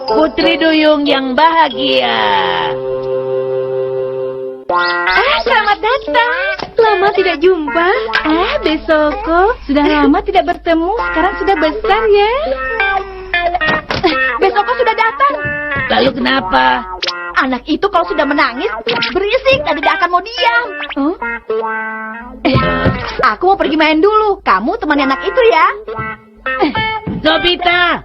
Putri Duyung yang bahagia. Selamat datang. Lama tidak jumpa. Besoko, sudah lama tidak bertemu. Sekarang sudah besar ya. Besoko sudah datang. Lalu kenapa? Anak itu kalau sudah menangis, berisik dan tidak akan mau diam. Aku mau pergi main dulu. Kamu temani anak itu ya. Nobita.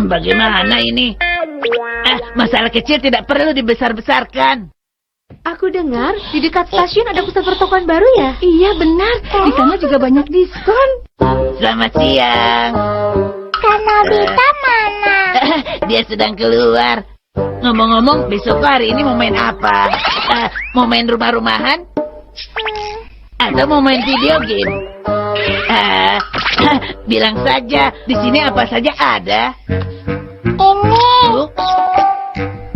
Bagaimana ini? Masalah kecil tidak perlu dibesar-besarkan. Aku dengar di dekat stasiun ada pusat pertokoan baru ya? Iya benar, di sana juga banyak diskon. Selamat siang. Kak Nobita mana? Dia sedang keluar. Ngomong-ngomong, besok hari ini mau main apa? Mau main rumah-rumahan? Atau mau main video game? Bilang saja, di sini apa saja ada. Ini.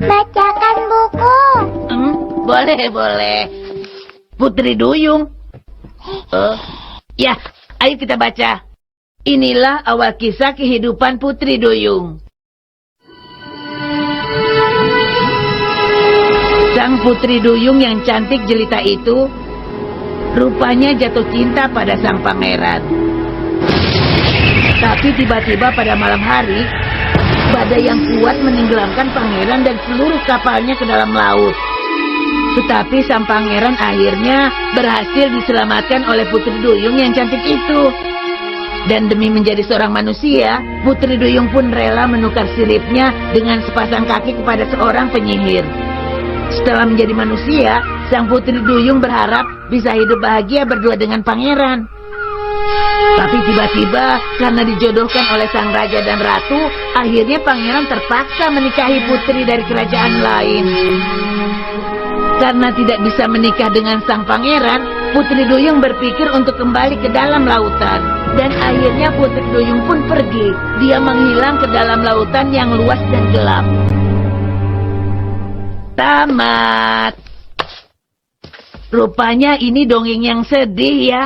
Bacakan buku. Boleh. Putri Duyung. Ya, ayo kita baca. Inilah awal kisah kehidupan Putri Duyung. Sang Putri Duyung yang cantik jelita itu rupanya jatuh cinta pada sang pangeran. Tapi tiba-tiba pada malam hari, badai yang kuat menenggelamkan pangeran dan seluruh kapalnya ke dalam laut. Tetapi sang pangeran akhirnya berhasil diselamatkan oleh Putri Duyung yang cantik itu. Dan demi menjadi seorang manusia, Putri Duyung pun rela menukar siripnya dengan sepasang kaki kepada seorang penyihir. Setelah menjadi manusia, sang Putri Duyung berharap bisa hidup bahagia berdua dengan pangeran. Tapi tiba-tiba, karena dijodohkan oleh sang raja dan ratu, akhirnya pangeran terpaksa menikahi putri dari kerajaan lain. Karena tidak bisa menikah dengan sang pangeran, Putri Duyung berpikir untuk kembali ke dalam lautan. Dan akhirnya Putri Duyung pun pergi. Dia menghilang ke dalam lautan yang luas dan gelap. Tamat. Rupanya ini dongeng yang sedih ya.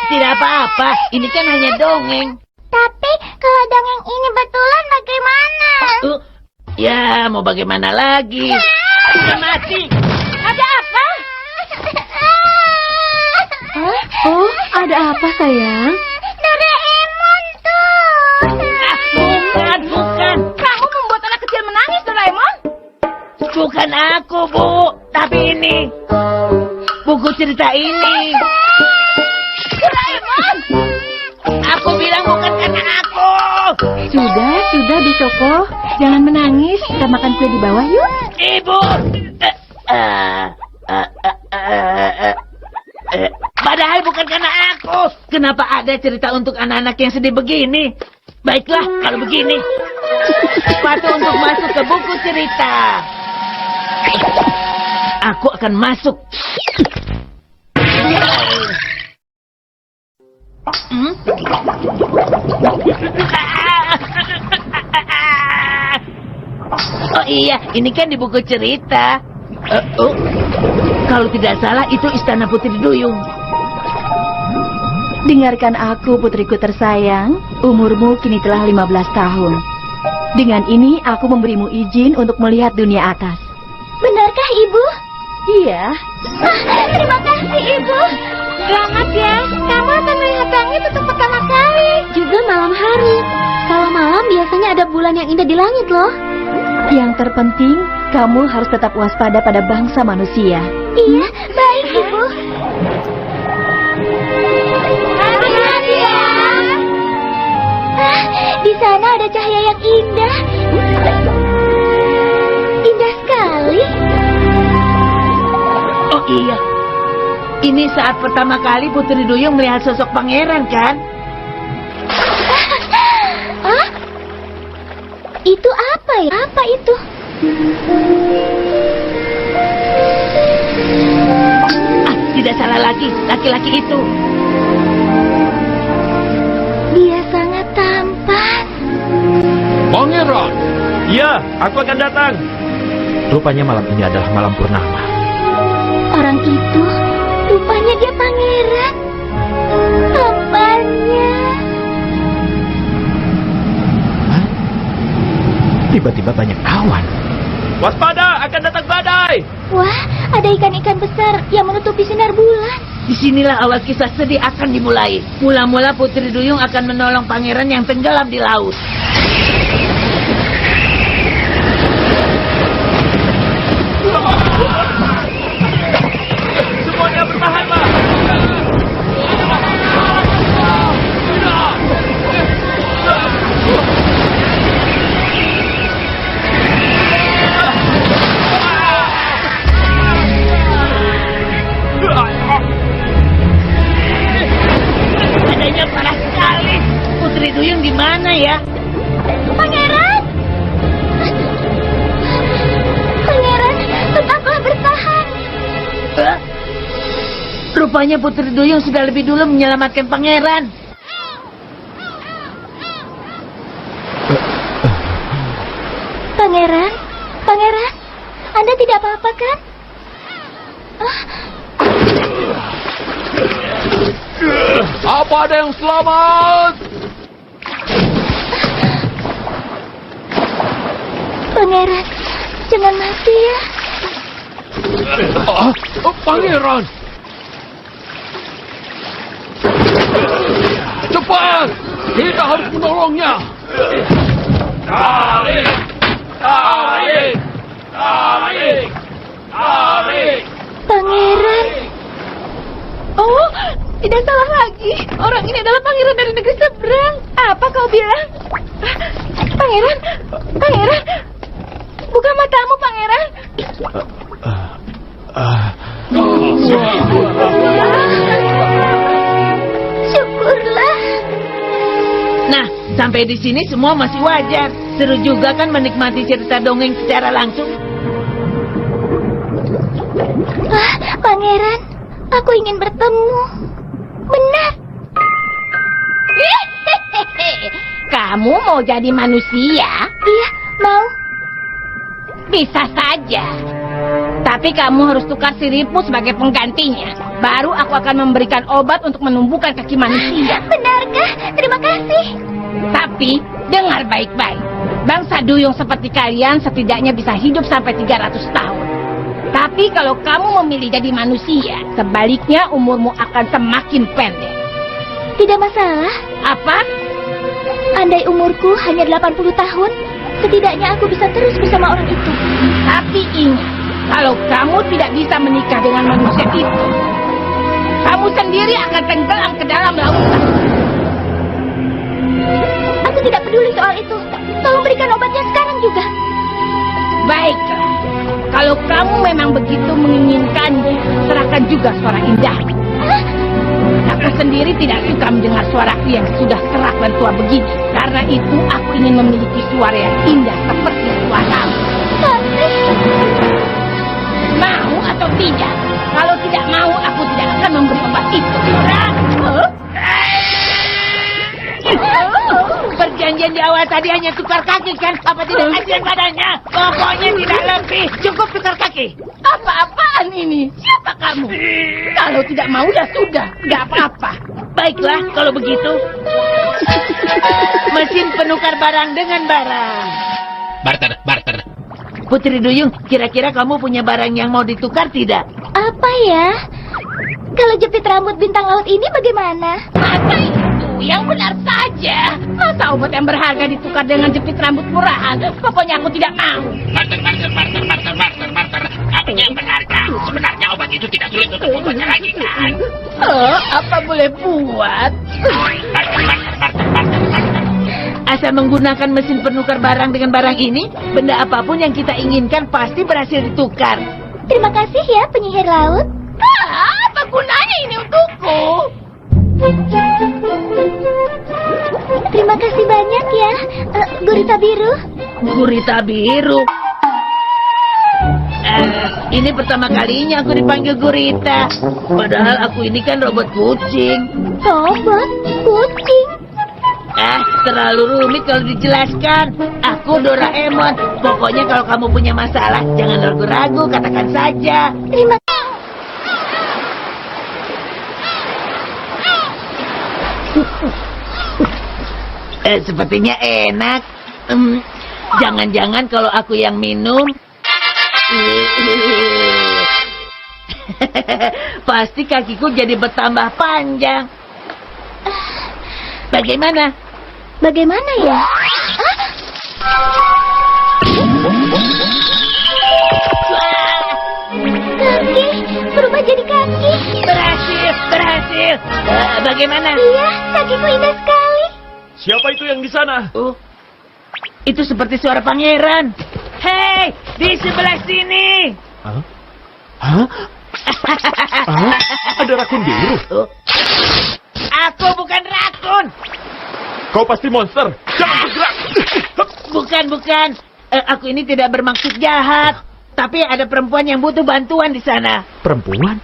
Tidak apa-apa, ini kan hanya dongeng. Tapi kalau dongeng ini betulan bagaimana? Ya, mau bagaimana lagi? Sudah mati. Ada apa? Ada apa sayang? Doraemon tuh. Bukan. Kamu membuat anak kecil menangis, Doraemon? Bukan aku, Bu. Tapi ini. Buku cerita ini. Doraemon! Aku bilang bukan karena aku. Sudah, Bisoko. Jangan menangis. Kita makan kue di bawah yuk. Ibu. Padahal bukan karena aku. Kenapa ada cerita untuk anak-anak yang sedih begini? Baiklah, kalau begini. Sepatu untuk masuk ke buku cerita. Aku akan masuk. Oh iya, ini kan di buku cerita. Kalau tidak salah itu istana Putri Duyung. Dengarkan aku, putriku tersayang. Umurmu kini telah 15 tahun. Dengan ini aku memberimu izin untuk melihat dunia atas. Benarkah Ibu? Iya. Terima kasih Ibu. Selamat ya. Kamu akan melihat langit untuk pertama kali. Juga malam hari. Kalau malam biasanya ada bulan yang indah di langit loh. Yang terpenting, kamu harus tetap waspada pada bangsa manusia. Iya, baik Ibu. Hati-hati ya. Di sana ada cahaya yang indah. Indah sekali. Oh iya. Ini saat pertama kali Putri Duyung melihat sosok pangeran, kan? Itu apa ya? Apa itu? Tidak salah lagi, laki-laki itu. Dia sangat tampan. Pangeran! Iya, aku akan datang. Rupanya malam ini adalah malam purnama. Orang itu, rupanya dia pangeran. Tampannya. Tiba-tiba banyak awan. Waspada, akan datang badai. Wah, ada ikan-ikan besar yang menutupi sinar bulan. Disinilah awal kisah sedih akan dimulai. Mula-mula Putri Duyung akan menolong pangeran yang tenggelam di laut. Semuanya bertahanlah. Badannya parah sekali. Putri Duyung di mana ya? Pangeran! Pangeran, tetaplah bertahan. Rupanya Putri Duyung sudah lebih dulu menyelamatkan pangeran. Pangeran, Pangeran, Anda tidak apa-apa kan? Apa ada yang selamat? Pangeran, jangan mati ya. Pangeran! Cepat! Kita harus menolongnya! Tarik! Tarik! Tarik! Tarik! Pangeran. Oh, tidak salah lagi. Orang ini adalah pangeran dari negeri seberang. Apa kau bilang? Pangeran, pangeran. Buka matamu, pangeran. Syukurlah. Nah, sampai di sini semua masih wajar. Seru juga kan menikmati cerita dongeng secara langsung. Pangeran, aku ingin bertemu. Benar. Kamu mau jadi manusia? Iya, mau. Bisa saja. Tapi kamu harus tukar siripmu sebagai penggantinya. Baru aku akan memberikan obat untuk menumbuhkan kaki manusia. Benarkah? Terima kasih. Tapi, dengar baik-baik. Bangsa duyung seperti kalian setidaknya bisa hidup sampai 300 tahun. Tapi kalau kamu memilih jadi manusia, sebaliknya umurmu akan semakin pendek. Tidak masalah. Apa? Andai umurku hanya 80 tahun, setidaknya aku bisa terus bersama orang itu. Tapi ingat, kalau kamu tidak bisa menikah dengan manusia itu, kamu sendiri akan tenggelam ke dalam lautan. Aku tidak peduli soal itu. Tolong berikan obatnya sekarang juga. Baiklah, kalau kamu memang begitu menginginkannya, serahkan juga suara indah. Aku sendiri tidak suka mendengar suaraku yang sudah serak dan tua begini. Karena itu aku ingin memiliki suara yang indah seperti suaramu. Tapi Mau atau tidak? Kalau tidak mau, aku tidak akan memberi obat itu. Perjanjian di awal tadi hanya tukar kaki kan? Apa tidak kasihan badannya? Pokoknya tidak lebih. Cukup tukar kaki. Apa-apaan ini? Siapa kamu? Kalau tidak mau, ya sudah. Tidak apa-apa. Baiklah, kalau begitu. Mesin penukar barang dengan barang. Barter, barter. Putri Duyung, kira-kira kamu punya barang yang mau ditukar tidak? apa ya? Kalau jepit rambut bintang laut ini bagaimana? Masa itu yang benar saja. Masa obat yang berharga ditukar dengan jepit rambut murahan? Pokoknya aku tidak mau. Barter. Apa yang berharga? Sebenarnya obat itu tidak sulit untuk membuatnya lagi, kan? Apa boleh buat? Barter. Asal menggunakan mesin penukar barang dengan barang ini, benda apapun yang kita inginkan pasti berhasil ditukar. Terima kasih ya penyihir laut. Apa gunanya ini untukku? Terima kasih banyak ya, Gurita Biru. Gurita Biru. Ini pertama kalinya aku dipanggil Gurita. Padahal aku ini kan robot kucing. Robot kucing. Terlalu rumit kalau dijelaskan. Aku Doraemon. Pokoknya kalau kamu punya masalah, jangan ragu-ragu, katakan saja. Terima Sepertinya enak. Jangan-jangan kalau aku yang minum... Pasti kakiku jadi bertambah panjang. Bagaimana? Bagaimana ya? Kaki, berubah jadi kaki. Berhasil. Bagaimana? Iya, kakiku indah sekali. Siapa itu yang di sana? Oh, itu seperti suara pangeran. Hei, di sebelah sini. Hah? Hah? Hah? Ada rakun biru? Oh. Aku bukan rakun. Kau pasti monster. Jangan bergerak. Bukan. Aku ini tidak bermaksud jahat. Tapi ada perempuan yang butuh bantuan di sana. Perempuan?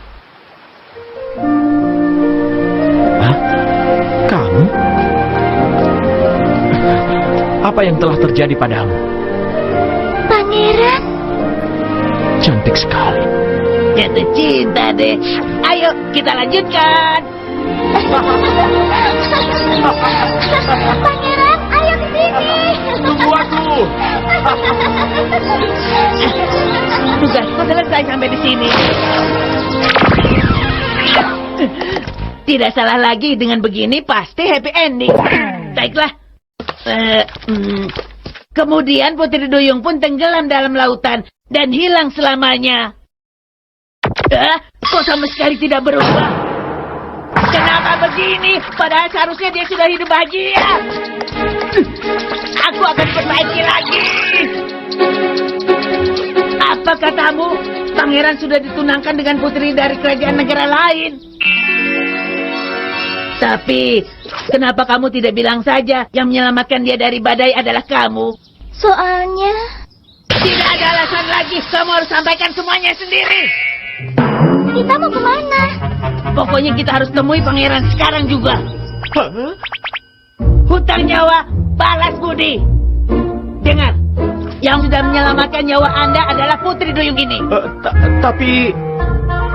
Hah? Kamu? Apa yang telah terjadi padamu? Pangeran. Cantik sekali. Jatuh cinta deh. Ayo, kita lanjutkan. Pangeran, ayo ke sini. Tunggu aku. Tugasku selesai sampai di sini. Tidak salah lagi, dengan begini pasti happy ending. Baiklah. Kemudian Putri Duyung pun tenggelam dalam lautan dan hilang selamanya. Kok sama sekali tidak berubah? Kenapa begini? Padahal seharusnya dia sudah hidup bahagia. Aku akan perbaiki lagi. Apa katamu? Pangeran sudah ditunangkan dengan putri dari kerajaan negara lain. Tapi, kenapa kamu tidak bilang saja yang menyelamatkan dia dari badai adalah kamu? Soalnya... Tidak ada alasan lagi. Kamu harus sampaikan semuanya sendiri. Kita mau kemana? Pokoknya kita harus temui pangeran sekarang juga. Hutang nyawa, balas budi. Dengar, yang sudah menyelamatkan nyawa Anda adalah Putri Duyung ini. Tapi...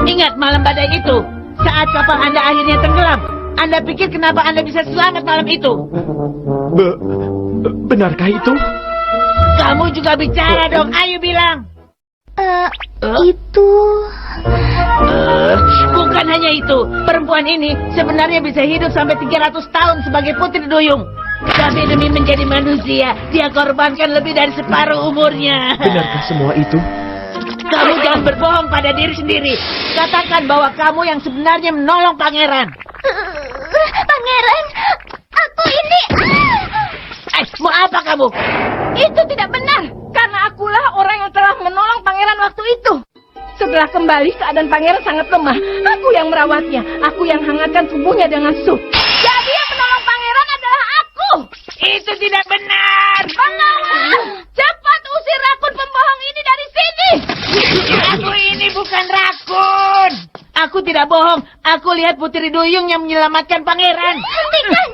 Ingat malam badai itu, saat kapal Anda akhirnya tenggelam. Anda pikir kenapa Anda bisa selamat malam itu? Benarkah itu? Kamu juga bicara dong, ayo bilang. Itu... Bukan hanya itu, perempuan ini sebenarnya bisa hidup sampai 300 tahun sebagai Putri Duyung. Tapi demi menjadi manusia, dia korbankan lebih dari separuh umurnya. Benarkah semua itu? Kamu jangan berbohong pada diri sendiri. Katakan bahwa kamu yang sebenarnya menolong pangeran. Pangeran, aku ini... Mau apa kamu? Itu tidak benar, karena akulah orang yang telah menolong pangeran waktu itu. Setelah kembali, keadaan pangeran sangat lemah. Aku yang merawatnya. Aku yang hangatkan tubuhnya dengan sup. Jadi yang menolong pangeran adalah aku. Itu tidak benar. Benar. Cepat usir rakun pembohong ini dari sini. Aku ini bukan rakun. Aku tidak bohong. Aku lihat Putri Duyung yang menyelamatkan pangeran. Hentikan.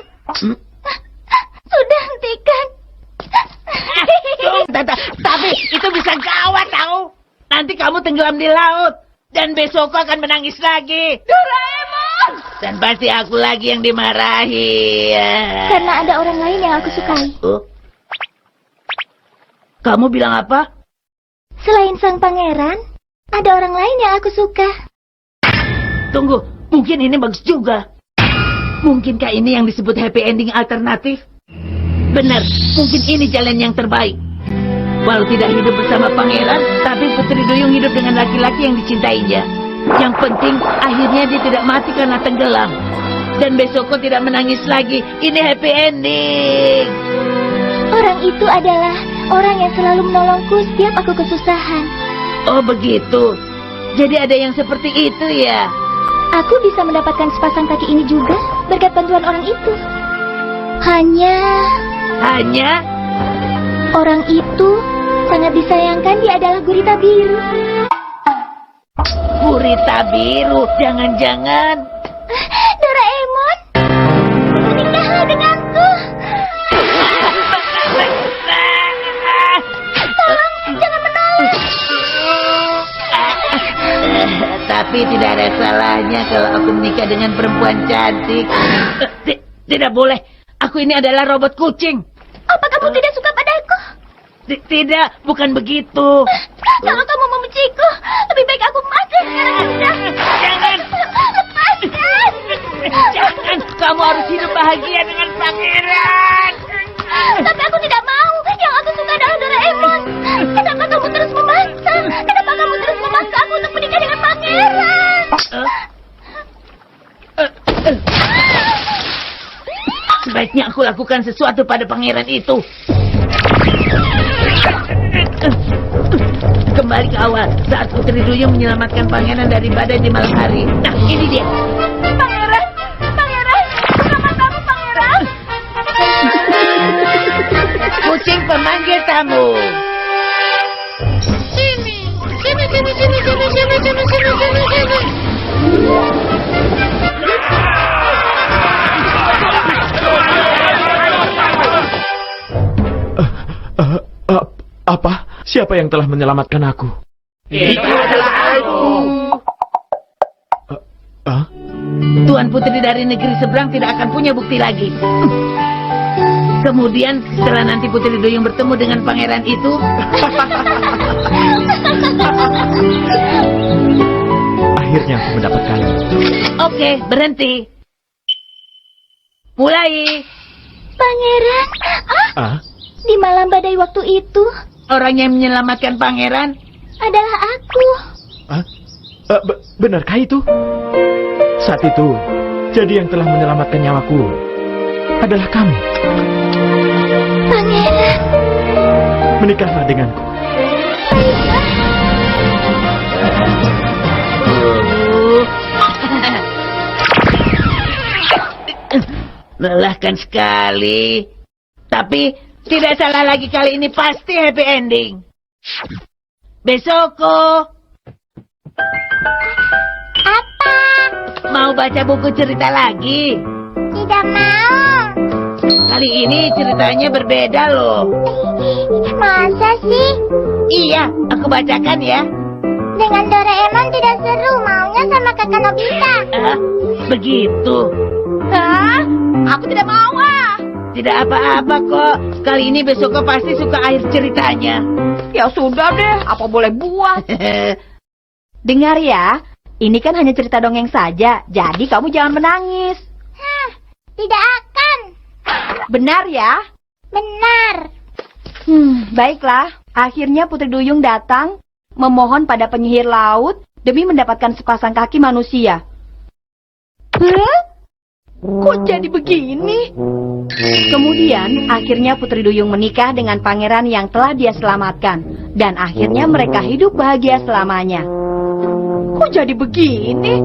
Sudah hentikan. Tapi itu bisa gawat tahu. Nanti kamu tenggelam di laut. Dan besok akan menangis lagi. Doraemon. Dan pasti aku lagi yang dimarahi. Karena ada orang lain yang aku sukai. Kamu bilang apa? Selain sang pangeran, ada orang lain yang aku suka. Tunggu, mungkin ini bagus juga. Mungkinkah ini yang disebut happy ending alternatif? Benar, mungkin ini jalan yang terbaik. Walau tidak hidup bersama pangeran, tapi Putri Duyung hidup dengan laki-laki yang dicintainya. Yang penting, akhirnya dia tidak mati karena tenggelam. Dan besokku tidak menangis lagi. Ini happy ending. Orang itu adalah orang yang selalu menolongku setiap aku kesusahan. Oh begitu. Jadi ada yang seperti itu ya? Aku bisa mendapatkan sepasang kaki ini juga berkat bantuan orang itu. Hanya orang itu sangat disayangkan dia adalah gurita biru. Gurita biru, jangan-jangan. Doraemon, menikahlah denganku. Tolong, jangan menolak. Tapi tidak ada salahnya kalau aku menikah dengan perempuan cantik. Tidak boleh. Aku ini adalah robot kucing. Apa kamu tidak suka padaku? Tidak, bukan begitu. Kalau kamu membenciku, lebih baik aku mati sekarang juga. Jangan. Lepaskan. Jangan, kamu harus hidup bahagia dengan pangeran. Tapi aku tidak mau. Yang aku suka adalah Doraemon. Kenapa kamu terus memaksa? Kenapa kamu terus memaksa aku untuk menikah dengan pangeran? Sebaiknya aku lakukan sesuatu pada pangeran itu. Kembali ke awal, saat Putri Duyung menyelamatkan pangeran dari badai di malam hari. Nah, ini dia. Pangeran, pangeran, selamat kamu pangeran. Kucing pemanggil tamu. Sini. Apa? Siapa yang telah menyelamatkan aku? Itu adalah aku. Tuan Putri dari negeri seberang tidak akan punya bukti lagi. Kemudian setelah nanti Putri Duyung bertemu dengan pangeran itu, Akhirnya aku mendapatkannya. oke, berhenti. Mulai. Pangeran, Ah? di malam badai waktu itu Orang yang menyelamatkan pangeran. adalah aku. Ah? Benarkah itu? Saat itu, jadi yang telah menyelamatkan nyawaku adalah kamu. Pangeran, Menikahlah denganku. Melelahkan sekali. Tapi tidak salah lagi kali ini pasti happy ending. Besoko, apa? mau baca buku cerita lagi? Tidak mau. Kali ini ceritanya berbeda loh. Masa sih? Iya, aku bacakan ya. Dengan Doraemon tidak seru, maunya sama kakak Nobita. Begitu. Hah? Aku tidak mau ah. Tidak apa-apa kok. Kali ini Besoko pasti suka akhir ceritanya. Ya sudah deh, apa boleh buat. Dengar ya, ini kan hanya cerita dongeng saja, jadi kamu jangan menangis. Tidak akan. Benar ya? Benar. Baiklah. Akhirnya Putri Duyung datang, memohon pada penyihir laut demi mendapatkan sepasang kaki manusia. Kok jadi begini? Kemudian, akhirnya Putri Duyung menikah dengan pangeran yang telah dia selamatkan. Dan akhirnya mereka hidup bahagia selamanya. Kok jadi begini?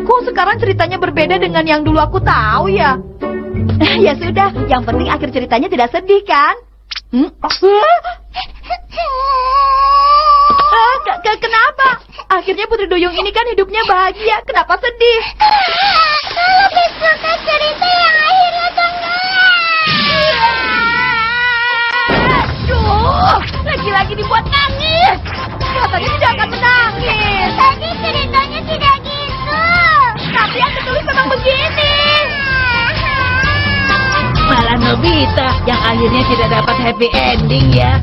Kok sekarang ceritanya berbeda dengan yang dulu aku tahu ya? Ya sudah, yang penting akhir ceritanya tidak sedih kan? Kenapa? Akhirnya Putri Duyung ini kan hidupnya bahagia. Kenapa sedih? Lebih suka cerita yang akhirnya tenggelam. Aduh, lagi-lagi dibuat nangis. Katanya tidak akan menangis. Tadi ceritanya tidak gitu. Tapi yang ditulis memang begini. Malah Nobita yang akhirnya tidak dapat happy ending ya.